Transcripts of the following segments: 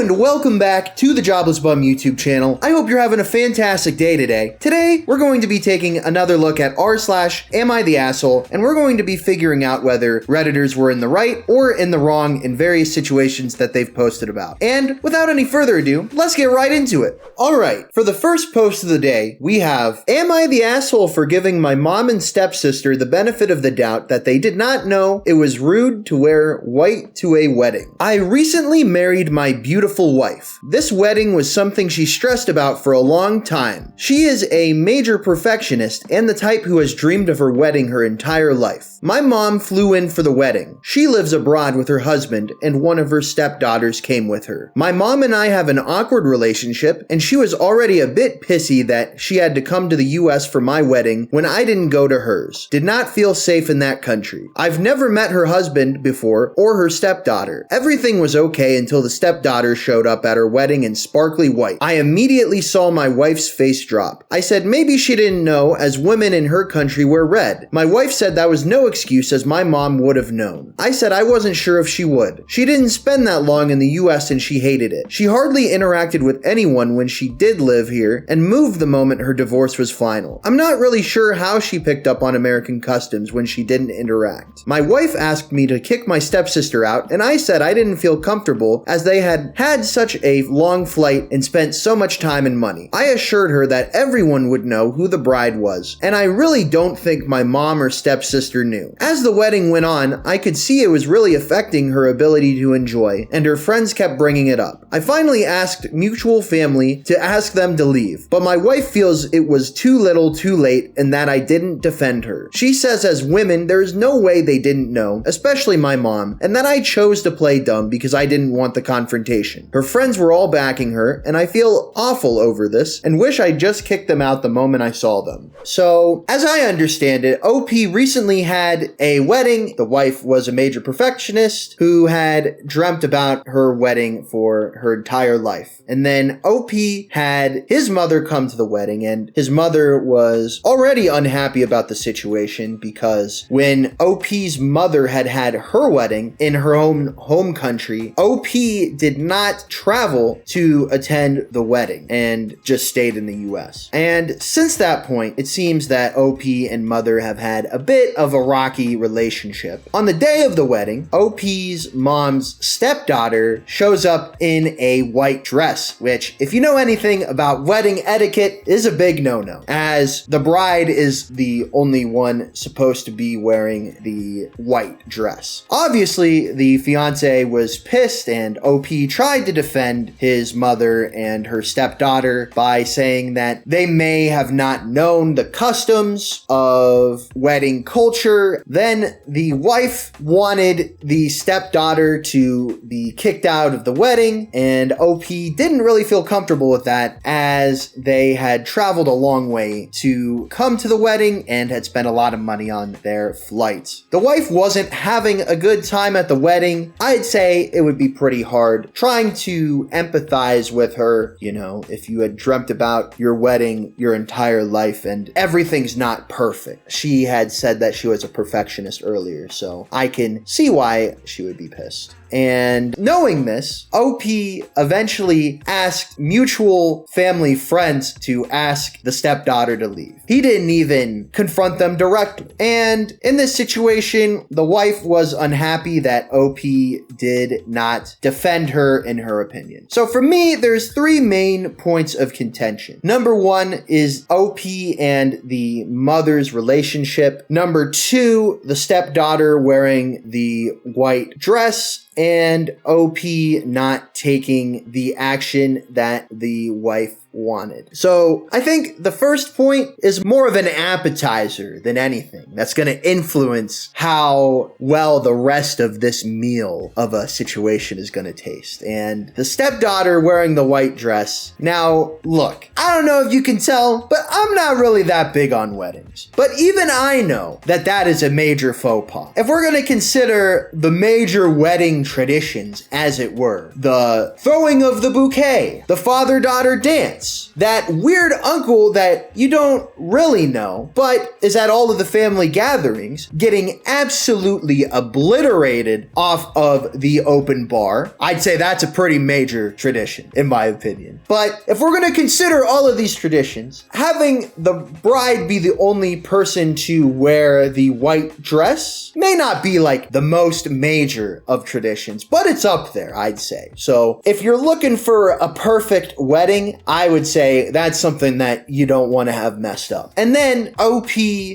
and welcome back to the Jobless Bum YouTube channel. I hope you're having a fantastic day today. Today, we're going to be taking another look at r/Am I the Asshole, and we're going to be figuring out whether Redditors were in the right or in the wrong in various situations that they've posted about. And without any further ado, let's get right into it. Alright, for the first post of the day, we have, am I the asshole for giving my mom and stepsister the benefit of the doubt that they did not know it was rude to wear white to a wedding? I recently married my beautiful wife. This wedding was something she stressed about for a long time. She is a major perfectionist and the type who has dreamed of her wedding her entire life. My mom flew in for the wedding. She lives abroad with her husband and one of her stepdaughters came with her. My mom and I have an awkward relationship and she was already a bit pissy that she had to come to the US for my wedding when I didn't go to hers. Did not feel safe in that country. I've never met her husband before or her stepdaughter. Everything was okay until the stepdaughter showed up at her wedding in sparkly white. I immediately saw my wife's face drop. I said maybe she didn't know as women in her country wear red. My wife said that was no excuse as my mom would have known. I said I wasn't sure if she would. She didn't spend that long in the US and she hated it. She hardly interacted with anyone when she did live here and moved the moment her divorce was final. I'm not really sure how she picked up on American customs when she didn't interact. My wife asked me to kick my stepsister out and I said I didn't feel comfortable as they had such a long flight and spent so much time and money. I assured her that everyone would know who the bride was, and I really don't think my mom or stepsister knew. As the wedding went on, I could see it was really affecting her ability to enjoy, and her friends kept bringing it up. I finally asked mutual family to ask them to leave, but my wife feels it was too little too late and that I didn't defend her. She says as women, there is no way they didn't know, especially my mom, and that I chose to play dumb because I didn't want the confrontation. Her friends were all backing her, and I feel awful over this and wish I just kicked them out the moment I saw them. So, as I understand it, OP recently had a wedding. The wife was a major perfectionist who had dreamt about her wedding for her entire life. And then OP had his mother come to the wedding, and his mother was already unhappy about the situation because when OP's mother had her wedding in her own home country, OP did not travel to attend the wedding and just stayed in the US. And since that point, it seems that OP and mother have had a bit of a rocky relationship. On the day of the wedding, OP's mom's stepdaughter shows up in a white dress, which, if you know anything about wedding etiquette, is a big no-no, as the bride is the only one supposed to be wearing the white dress. Obviously, the fiance was pissed and OP tried to defend his mother and her stepdaughter by saying that they may have not known the customs of wedding culture. Then the wife wanted the stepdaughter to be kicked out of the wedding, and OP didn't really feel comfortable with that as they had traveled a long way to come to the wedding and had spent a lot of money on their flights. The wife wasn't having a good time at the wedding. I'd say it would be pretty hard trying to empathize with her, you know, if you had dreamt about your wedding your entire life and everything's not perfect. She had said that she was a perfectionist earlier, so I can see why she would be pissed. And knowing this, OP eventually asked mutual family friends to ask the stepdaughter to leave. He didn't even confront them directly. And in this situation, the wife was unhappy that OP did not defend her in her opinion. So for me, there's three main points of contention. Number one is OP and the mother's relationship. Number two, the stepdaughter wearing the white dress. And OP not taking the action that the wife wanted. So I think the first point is more of an appetizer than anything that's going to influence how well the rest of this meal of a situation is going to taste. And the stepdaughter wearing the white dress. Now, look, I don't know if you can tell, but I'm not really that big on weddings. But even I know that that is a major faux pas. If we're going to consider the major wedding traditions, as it were, the throwing of the bouquet, the father-daughter dance, chance that weird uncle that you don't really know, but is at all of the family gatherings, getting absolutely obliterated off of the open bar, I'd say that's a pretty major tradition, in my opinion. But if we're going to consider all of these traditions, having the bride be the only person to wear the white dress may not be like the most major of traditions, but it's up there, I'd say. So if you're looking for a perfect wedding, I would say that's something that you don't want to have messed up. And then OP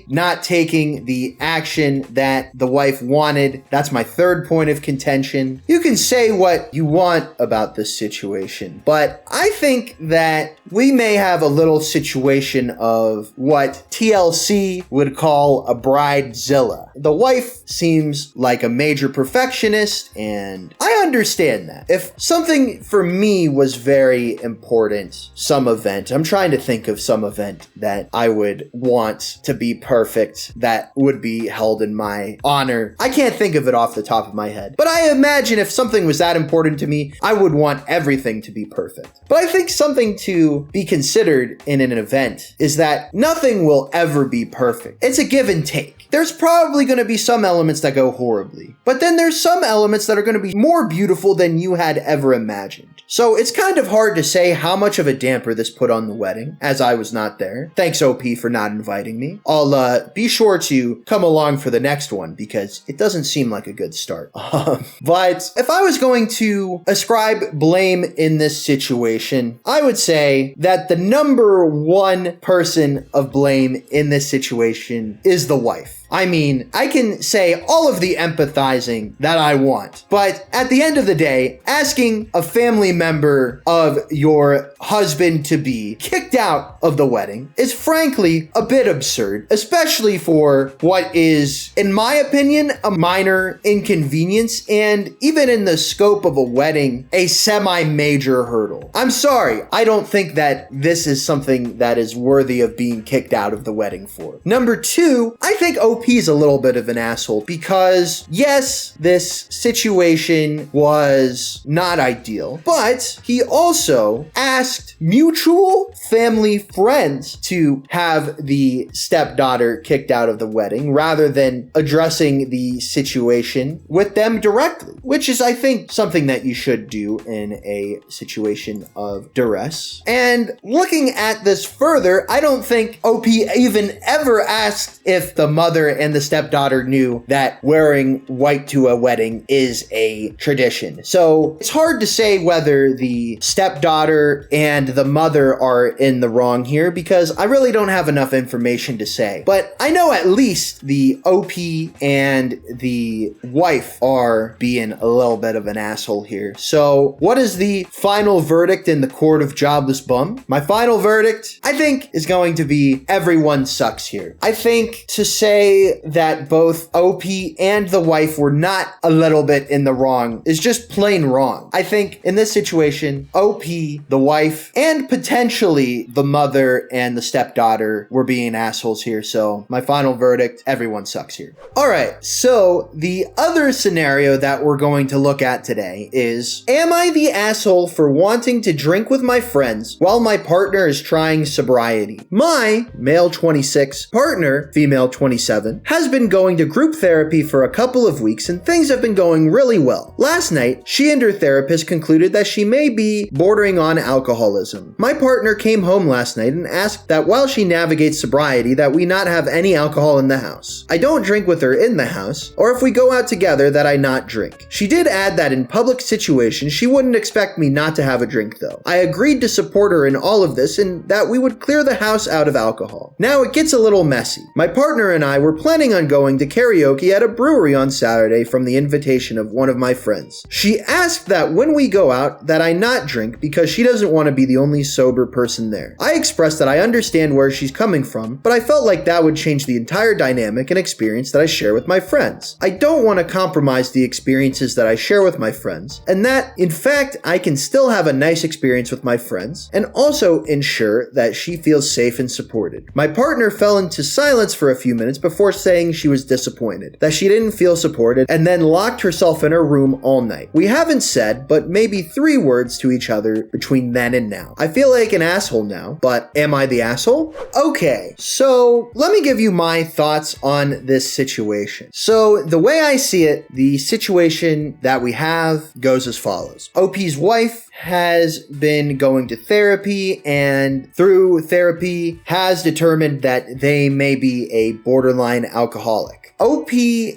not taking the action that the wife wanted. That's my third point of contention. You can say what you want about this situation, but I think that we may have a little situation of what TLC would call a bridezilla. The wife seems like a major perfectionist, and I understand that. If something for me was very important, some event, I'm trying to think of some event that I would want to be perfect that would be held in my honor. I can't think of it off the top of my head, but I imagine if something was that important to me, I would want everything to be perfect. But I think something to be considered in an event is that nothing will ever be perfect. It's a give and take. There's probably going to be some elements that go horribly, but then there's some elements that are going to be more beautiful than you had ever imagined. So it's kind of hard to say how much of a damper this put on the wedding, as I was not there. Thanks, OP, for not inviting me. I'll be sure to come along for the next one because it doesn't seem like a good start. But if I was going to ascribe blame in this situation, I would say that the number one person of blame in this situation is the wife. I mean, I can say all of the empathizing that I want, but at the end of the day, asking a family member of your husband-to-be kicked out of the wedding is frankly a bit absurd, especially for what is, in my opinion, a minor inconvenience and even in the scope of a wedding, a semi-major hurdle. I'm sorry, I don't think that this is something that is worthy of being kicked out of the wedding for. Number two, I think OP is a little bit of an asshole because, yes, this situation was not ideal, but he also asked mutual family friends to have the stepdaughter kicked out of the wedding rather than addressing the situation with them directly, which is, I think, something that you should do in a situation of duress. And looking at this further, I don't think OP even ever asked if the mother and the stepdaughter knew that wearing white to a wedding is a tradition. So it's hard to say whether the stepdaughter and the mother are in the wrong here because I really don't have enough information to say. But I know at least the OP and the wife are being a little bit of an asshole here. So what is the final verdict in the court of jobless bum? My final verdict, I think, is going to be everyone sucks here. I think to say that both OP and the wife were not a little bit in the wrong is just plain wrong. I think in this situation, OP, the wife, and potentially the mother and the stepdaughter were being assholes here. So my final verdict, everyone sucks here. All right, so the other scenario that we're going to look at today is, am I the asshole for wanting to drink with my friends while my partner is trying sobriety? My male 26 partner, female 27, has been going to group therapy for a couple of weeks and things have been going really well. Last night, she and her therapist concluded that she may be bordering on alcoholism. My partner came home last night and asked that while she navigates sobriety that we not have any alcohol in the house. I don't drink with her in the house, or if we go out together that I not drink. She did add that in public situations she wouldn't expect me not to have a drink though. I agreed to support her in all of this and that we would clear the house out of alcohol. Now it gets a little messy. My partner and I were planning on going to karaoke at a brewery on Saturday from the invitation of one of my friends. She asked that when we go out that I not drink because she doesn't want to be the only sober person there. I expressed that I understand where she's coming from, but I felt like that would change the entire dynamic and experience that I share with my friends. I don't want to compromise the experiences that I share with my friends, and that, in fact, I can still have a nice experience with my friends and also ensure that she feels safe and supported. My partner fell into silence for a few minutes before before saying she was disappointed, that she didn't feel supported, and then locked herself in her room all night. We haven't said but maybe 3 words to each other between then and now. I feel like an asshole now, but am I the asshole? Okay, so let me give you my thoughts on this situation. So the way I see it, the situation that we have goes as follows. OP's wife has been going to therapy, and through therapy has determined that they may be a borderline alcoholic. OP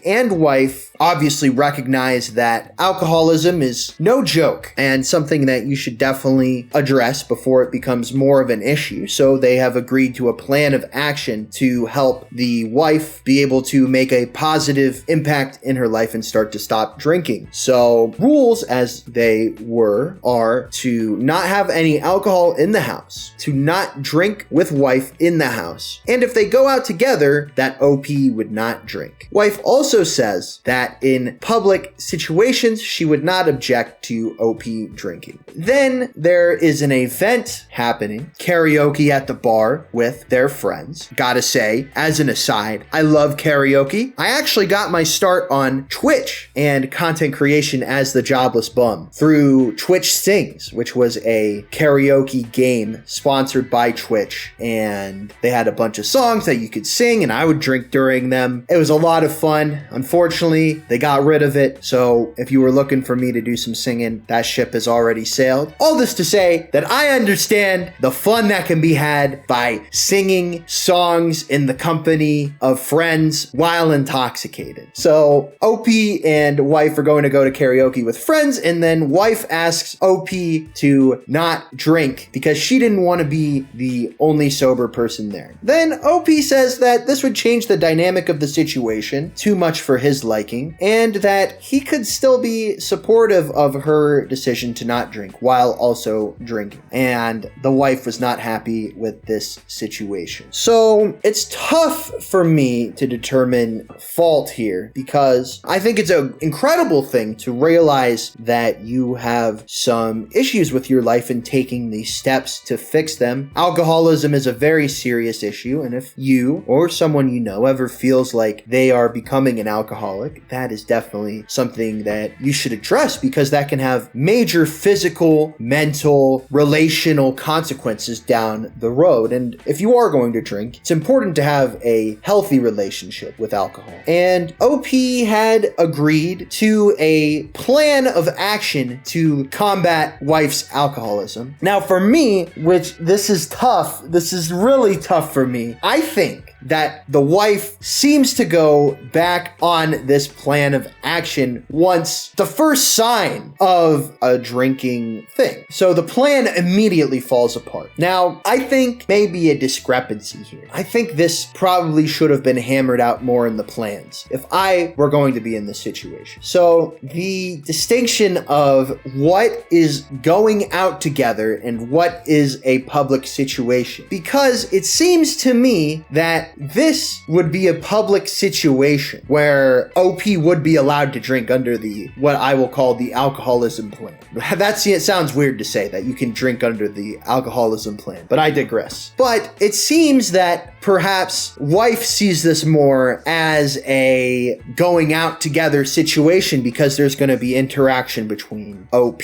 and wife obviously recognize that alcoholism is no joke and something that you should definitely address before it becomes more of an issue. So they have agreed to a plan of action to help the wife be able to make a positive impact in her life and start to stop drinking. So rules, as they were, are to not have any alcohol in the house, to not drink with wife in the house, and if they go out together, that OP would not drink. Wife also says that in public situations, she would not object to OP drinking. Then there is an event happening, karaoke at the bar with their friends. Gotta say, as an aside, I love karaoke. I actually got my start on Twitch and content creation as the Jobless Bum through Twitch Sings, which was a karaoke game sponsored by Twitch. And they had a bunch of songs that you could sing, and I would drink during them. It was a lot of fun. Unfortunately, they got rid of it. So if you were looking for me to do some singing, that ship has already sailed. All this to say that I understand the fun that can be had by singing songs in the company of friends while intoxicated. So OP and wife are going to go to karaoke with friends, and then wife asks OP to not drink because she didn't want to be the only sober person there. Then OP says that this would change the dynamic of the situation, too much for his liking, and that he could still be supportive of her decision to not drink while also drinking. And the wife was not happy with this situation. So it's tough for me to determine fault here because I think it's an incredible thing to realize that you have some issues with your life and taking these steps to fix them. Alcoholism is a very serious issue, and if you or someone you know ever feels like they are becoming an alcoholic, that is definitely something that you should address because that can have major physical, mental, relational consequences down the road. And if you are going to drink, it's important to have a healthy relationship with alcohol. And OP had agreed to a plan of action to combat wife's alcoholism. Now for me, which this is tough, this is really tough for me, I think that the wife seems to go back on this plan of action once the first sign of a drinking thing. So the plan immediately falls apart. Now, I think maybe a discrepancy here. I think this probably should have been hammered out more in the plans if I were going to be in this situation. So the distinction of what is going out together and what is a public situation. Because it seems to me that this would be a public situation where OP would be allowed to drink under the, what I will call the alcoholism plan. It sounds weird to say that you can drink under the alcoholism plan, but I digress. But it seems that perhaps wife sees this more as a going out together situation because there's going to be interaction between OP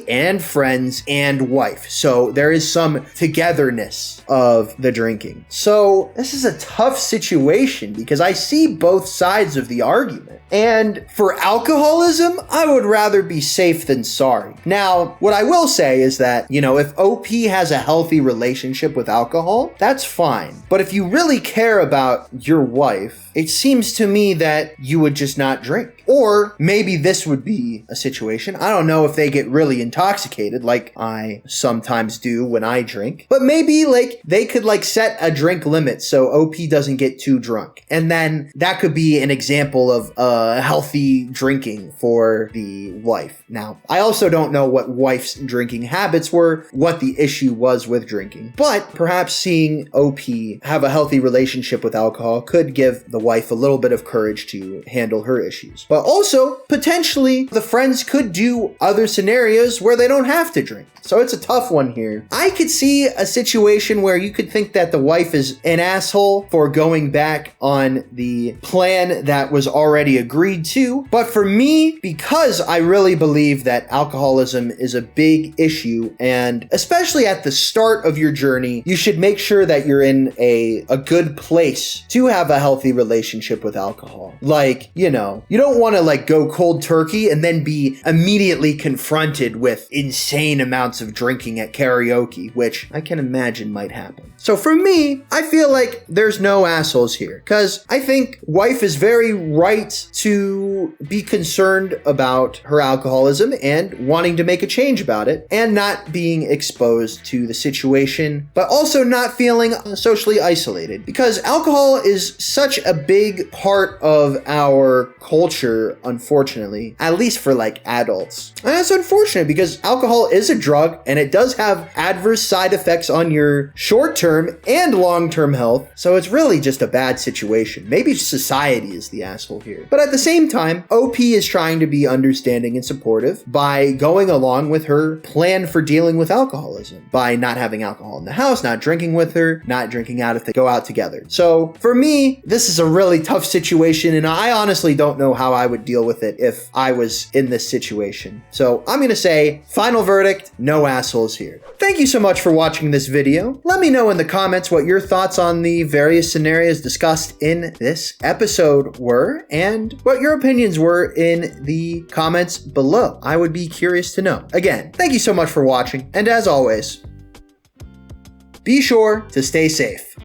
and friends and wife. So there is some togetherness of the drinking. So this is a tough situation because I see both sides of the argument. And for alcoholism, I would rather be safe than sorry. Now, what I will say is that, if OP has a healthy relationship with alcohol, that's fine. But if you really care about your wife, it seems to me that you would just not drink. Or maybe this would be a situation. I don't know if they get really intoxicated like I sometimes do when I drink. But maybe they could set a drink limit so OP doesn't get too drunk. And then that could be an example of healthy drinking for the wife. Now, I also don't know what wife's drinking habits were, what the issue was with drinking. But perhaps seeing OP have a healthy relationship with alcohol could give the wife a little bit of courage to handle her issues. But also, potentially, the friends could do other scenarios where they don't have to drink. So it's a tough one here. I could see a situation where you could think that the wife is an asshole for going back on the plan that was already agreed to. But for me, because I really believe that alcoholism is a big issue, and especially at the start of your journey, you should make sure that you're in a good place to have a healthy relationship with alcohol. Like, you know, you don't want to like go cold turkey and then be immediately confronted with insane amounts of drinking at karaoke, which I can imagine might happen. So for me, I feel like there's no assholes here, because I think wife is very right to be concerned about her alcoholism and wanting to make a change about it and not being exposed to the situation, but also not feeling socially isolated, because alcohol is such a big part of our culture, unfortunately, at least for like adults. And that's unfortunate because alcohol is a drug and it does have adverse side effects on your short-term and long-term health. So it's really just a bad situation. Maybe society is the asshole here. But at the same time, OP is trying to be understanding and supportive by going along with her plan for dealing with alcoholism, by not having alcohol in the house, not drinking with her, not drinking out if they go out together. So for me, this is a really tough situation, and I honestly don't know how I would deal with it if I was in this situation. So I'm gonna say, final verdict, no assholes here. Thank you so much for watching this video. Let me know in the comments what your thoughts on the various scenarios discussed in this episode were, and what your opinions were in the comments below. I would be curious to know. Again, thank you so much for watching, and as always, be sure to stay safe.